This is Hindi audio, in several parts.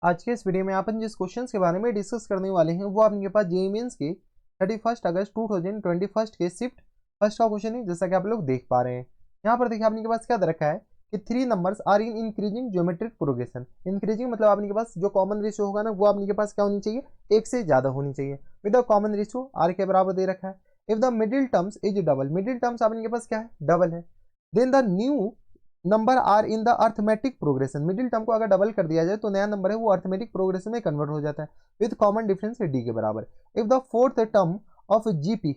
आज के इस वीडियो में अपन जिस क्वेश्चन के बारे में डिस्कस करने वाले हैं वो आपके पास जेईई मेंस के 31 अगस्त 2021 के शिफ्ट फर्स्ट का क्वेश्चन है, जैसा कि आप लोग देख पा रहे हैं। यहाँ पर देखिए आपके पास क्या दे रखा है कि 3 numbers are in increasing geometric progression. Increasing मतलब आपके पास जो कॉमन रेशियो होगा ना वो आपके पास क्या होनी चाहिए, एक से ज्यादा होनी चाहिए। With the common ratio R के बराबर दे रखा है। If the middle terms is double, middle terms आपके पास क्या है, डबल है। Then the new number are in the arithmetic progression, middle term को अगर डबल कर दिया जाए तो नया नंबर है वो अर्थमेटिक प्रोग्रेशन में कन्वर्ट हो जाता है विद कॉमन डिफरेंस डी के बराबर। If the fourth term of GP,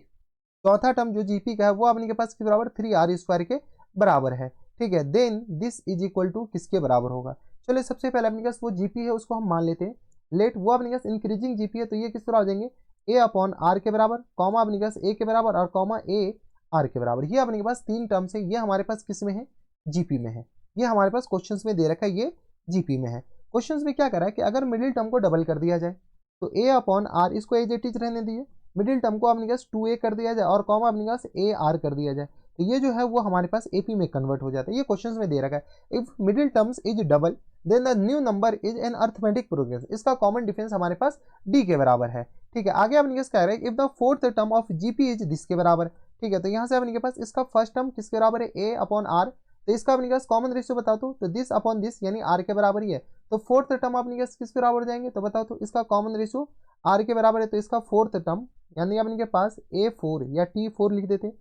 चौथा टर्म जो जीपी का है वो आपके पास किसके बराबर, 3r² के बराबर है। ठीक है, then this is equal to किसके बराबर होगा। चलिए सबसे पहले अपने पास वो जीपी है उसको हम मान लेते हैं। लेट वो अपने पास इंक्रीजिंग जीपी है तो ये किस तरह हो जाएंगे, ए अपॉन आर के बराबर, कॉमा अपने पास ए के बराबर और कॉमा ए आर के बराबर। ये अपने पास 3 टर्म्स है, ये हमारे पास किस में है, जीपी में है। ये हमारे पास क्वेश्चंस में दे रखा है, ये जीपी में है। क्वेश्चंस में क्या करा है कि अगर मिडिल टर्म को डबल कर दिया जाए तो ए अपॉन आर, इसको एज इट इज रहने दिए, मिडिल टर्म को अपने पास 2a कर दिया जाए और कॉमा अपने पास ए आर कर दिया जाए तो ये जो है वो हमारे पास एपी में कन्वर्ट हो जाता है। ये क्वेश्चंस में दे रखा है। If middle terms is double then the new number is an arithmetic progress, इसका कॉमन डिफरेंस हमारे पास डी के बराबर है। ठीक है, आगे अपने पास कह रहे हैं if the fourth term of GP is this के बराबर। ठीक है, तो यहाँ से अपने पास इसका फर्स्ट टर्म किसके बराबर है, ए अपॉन आर, तो इसका अपने पास कॉमन रेशियो बताओ तो दिस अपॉन दिस यानी आर के बराबर ही है। तो फोर्थ टर्म अपने पास किसके बराबर हो जाएंगे तो बताओ तो इसका कॉमन रेशियो आर के बराबर है, तो इसका फोर्थ टर्म यानी अपने पास A4 या T4 लिख देते।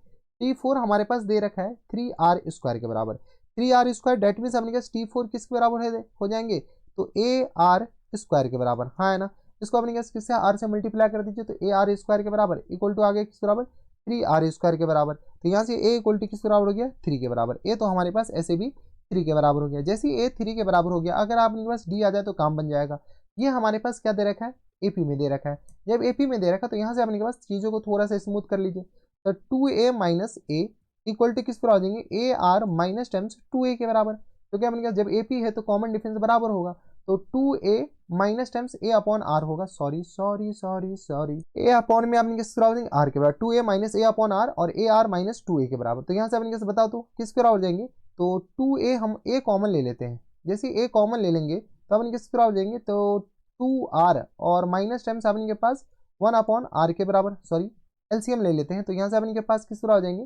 T4 हमारे पास दे रखा है 3r² के बराबर, 3r² डेट मीन्स अपने पास T4 किसके बराबर हो जाएंगे तो AR² के बराबर, हाँ है ना। इसको अपने पास किससे आर से मल्टीप्लाई कर दीजिए तो AR² के बराबर इक्वल टू आगे किस बराबर, 3r² के बराबर। तो यहाँ से A इक्वल टू किस बराबर हो गया, 3 के बराबर। ए तो हमारे पास ऐसे भी 3 के बराबर हो गया। जैसे ही ए 3 के बराबर हो गया, अगर आपके पास डी आ जाए तो काम बन जाएगा। ये हमारे पास क्या दे रखा है, एपी में दे रखा है। जब एपी में दे रखा तो यहाँ से अपने पास चीज़ों को थोड़ा सा स्मूथ कर लीजिए। तो 2a minus A equal to किस पर आ जाएंगे, ए आर माइनस टाइम्स 2a के बराबर। तो क्या अपने पास जब एपी है तो कॉमन डिफरेंस बराबर होगा, तो 2a minus times A upon R होगा। Sorry sorry sorry sorry, A upon में अपने किस बराबर आर के बराबर, 2a minus A upon are और ए आर माइनस 2a के बराबर। तो यहाँ से अपने बताओ तो किस पर हो जाएंगे, तो 2a हम a कॉमन ले लेते हैं। जैसे a कॉमन ले लेंगे तो अपन किस पर हो जाएंगे, तो 2r और माइनस टाइम्स अपन के पास 1 अपॉन आर के बराबर, सॉरी एलसीएम ले लेते हैं। तो यहाँ से अपन के पास किस तरह हो जाएंगे,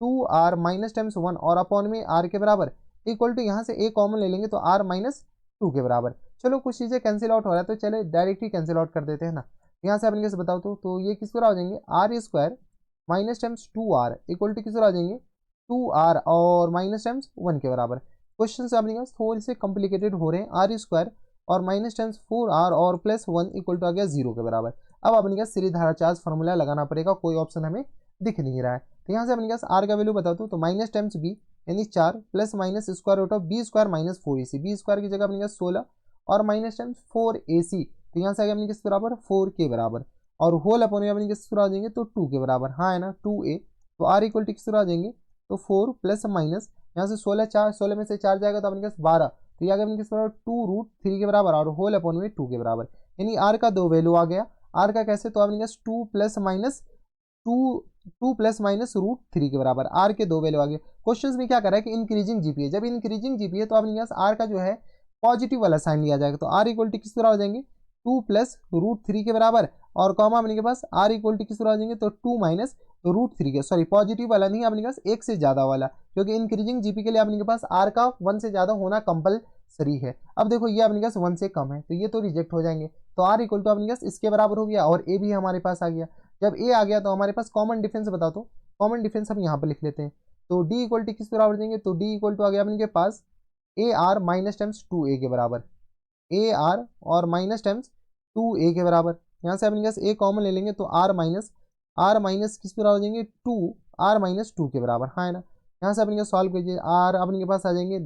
2r माइनस टाइम्स 1 और अपॉन में r के बराबर इक्वल टू यहाँ से a कॉमन ले लेंगे तो r माइनस 2 के बराबर। चलो कुछ चीज़ें कैंसिल आउट हो रहा है तो चले डायरेक्ट ही कैंसिल आउट कर देते हैं ना। यहाँ से अपन कैसे बताओ तो ये किस तरह हो जाएंगे, r² minus times 2r equal to किस तरह हो जाएंगे, 2r और माइनस टाइम्स 1 के बराबर। क्वेश्चन से अपने पास थोड़े से कॉम्प्लिकेटेड हो रहे हैं, r² और माइनस टाइम्स 4r और प्लस 1 इक्वल टू आ गया 0 के बराबर। अब अपने पास सीधी धारा चार्ज फॉर्मूला लगाना पड़ेगा, कोई ऑप्शन हमें दिख नहीं रहा है। तो यहाँ से अपने पास r का वैल्यू बता दो तो माइनस टाइम्स b यानी 4 plus minus square root of b² minus 4ac, b² की जगह अपने पास 16 और माइनस टाइम्स 4ac, तो यहाँ से आ गया अपने किस बराबर 4 के बराबर और होल अपॉन में अपने किस तरह आ जाएंगे तो 2 के बराबर, हाँ है ना 2a। तो r इक्वल टू किस तरह आ जाएंगे तो 4 प्लस माइनस यहाँ से 16 में से 4 जाएगा तो अपने पास 12, तो ये आ गया अपने किस बराबर 2√3 के बराबर और होल अपॉन में 2 के बराबर। यानी r का 2 वैल्यू आ गया। r का कैसे, तो अपने पास 2 प्लस माइनस √3 के बराबर, r के 2 वैल्यू आ गए। क्वेश्चन में क्या कर रहा है कि इंक्रीजिंग जीपी है, जब इंक्रीजिंग जीपी है तो अपने पास r का जो है पॉजिटिव वाला साइन लिया जाएगा। तो r इक्वल टू किस तरह हो जाएंगे 2 प्लस √3 के बराबर और कॉमा अपने के पास r इक्वल टू किस तरह हो जाएंगे तो 2 माइनस √3 के, सॉरी पॉजिटिव वाला नहीं अपने पास एक से ज्यादा वाला, क्योंकि इंक्रीजिंग जीपी के लिए अपने के पास r का 1 से ज्यादा होना कंपलसरी है। अब देखो ये अपने पास 1 से कम है तो ये तो रिजेक्ट हो जाएंगे। तो r इक्वल टू अपने पास इसके बराबर हो गया और a भी हमारे पास आ गया। जब a आ गया तो हमारे पास कॉमन डिफरेंस बता दो, कॉमन डिफरेंस हम यहाँ पर लिख लेते हैं। तो d इक्वल टू किस बराबर देंगे, तो d इक्वल टू आ गया अपने पास A R minus times 2a के बराबर, ए आर और माइनस टाइम्स 2a के बराबर। यहाँ से अपने पास a कॉमन ले लेंगे तो r माइनस किस बराबर हो जाएंगे 2r माइनस 2 के बराबर, हाँ है ना। यहाँ से अपने सॉल्व कीजिए, r अपने के पास आ जाएंगे,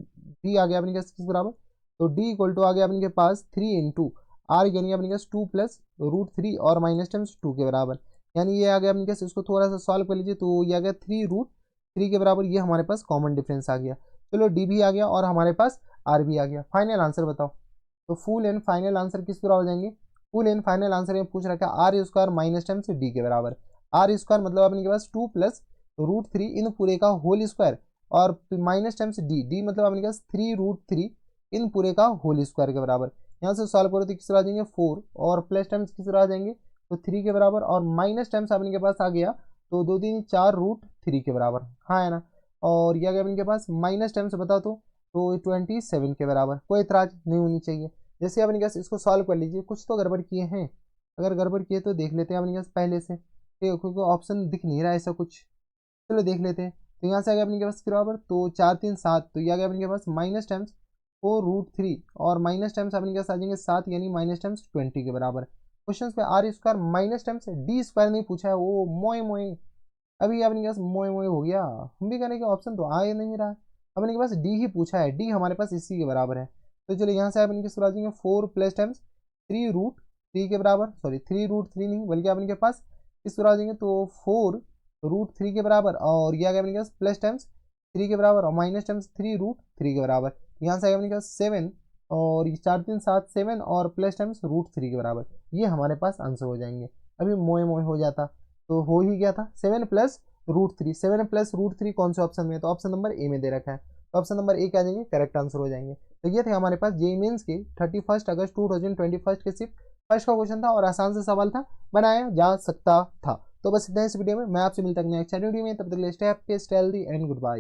d आ गया अपने पास किस बराबर, तो d इक्वल टू आ गया अपने के पास 3 इंटू r यानी अपने पास 2 प्लस √3 और माइनस टाइम्स 2 के बराबर। यानी ये आ गया अपने पास, इसको थोड़ा सा सॉल्व कर लीजिए तो ये आ गया 3√3 के बराबर। ये हमारे पास कॉमन डिफरेंस आ गया। चलो d भी आ गया और हमारे पास r भी आ गया। फाइनल आंसर बताओ, तो फुल एंड फाइनल आंसर किस तरह हो जाएंगे, फुल एंड फाइनल आंसर में पूछ रखा है r² माइनस टाइम से d के बराबर। r² मतलब अपने के पास 2 प्लस √3 इन पूरे का होल स्क्वायर और माइनस टाइम्स d मतलब अपने के पास 3√3 इन पूरे का होल स्क्वायर के बराबर। यहाँ से सॉल्व करो तो किस तरह आ जाएंगे 4 और प्लस टाइम्स किस तरह आ जाएंगे तो 3 के बराबर, और माइनस टाइम्स अपने के पास आ गया तो 2 3 4 रूट 3 के बराबर, हाँ है ना। और ये आ गया अपने के पास माइनस टाइम्स बताओ तो 27 के बराबर, कोई एतराज नहीं होनी चाहिए। जैसे अपने पास इसको सॉल्व कर लीजिए, कुछ तो गड़बड़ किए हैं, अगर गड़बड़ किए तो देख लेते हैं अपने पास पहले से, ठीक है, क्योंकि ऑप्शन दिख नहीं रहा है ऐसा कुछ, चलो देख लेते हैं। तो यहाँ से आ गया अपने के पास बराबर, तो 4 3 7, तो ये आ गया अपने के पास माइनस टाइम्स 4√3 और माइनस टाइम्स अपने के पास आ जाएंगे 7 यानी माइनस टाइम्स 20 के बराबर। क्वेश्चन पे R square minus times D square नहीं पूछा है, वो मोए मोए अभी अपने के पास मोए मोए हो गया, हम भी करेंगे ऑप्शन तो आ ही नहीं रहा है, अपने के पास डी ही पूछा है, डी हमारे पास इसी के बराबर है। तो चलो यहाँ से अपने के आ जाएंगे 4 प्लस टाइम्स 3√3 के बराबर, सॉरी 3√3 नहीं बल्कि अपने के पास इस तरह आ जाएंगे तो 4√3 के बराबर, और यह आ गया अपने के पास प्लस टाइम्स 3 के बराबर और माइनस टाइम्स 3√3 के बराबर। यहाँ से आएगा अपने के पास 7 और ये 4 3 7 7 और प्लस टाइम्स √3 के बराबर, ये हमारे पास आंसर हो जाएंगे। अभी मोए मोए हो जाता तो हो ही गया था 7 प्लस √3, 7 प्लस √3 कौन से ऑप्शन में है, तो ऑप्शन नंबर ए में दे रखा है, तो ऑप्शन नंबर ए क्या आ जाएंगे, करेक्ट आंसर हो जाएंगे। तो ये थे हमारे पास जेईई मेंस के 31 अगस्त 2021 के सिर्फ फर्स्ट का क्वेश्चन था और आसान से सवाल था, बनाया जा सकता था। तो बस इतना इस वीडियो में, मैं आपसे मिलता हूं नेक्स्ट वीडियो में, तब तक के लिए stay happy stay healthy and good bye.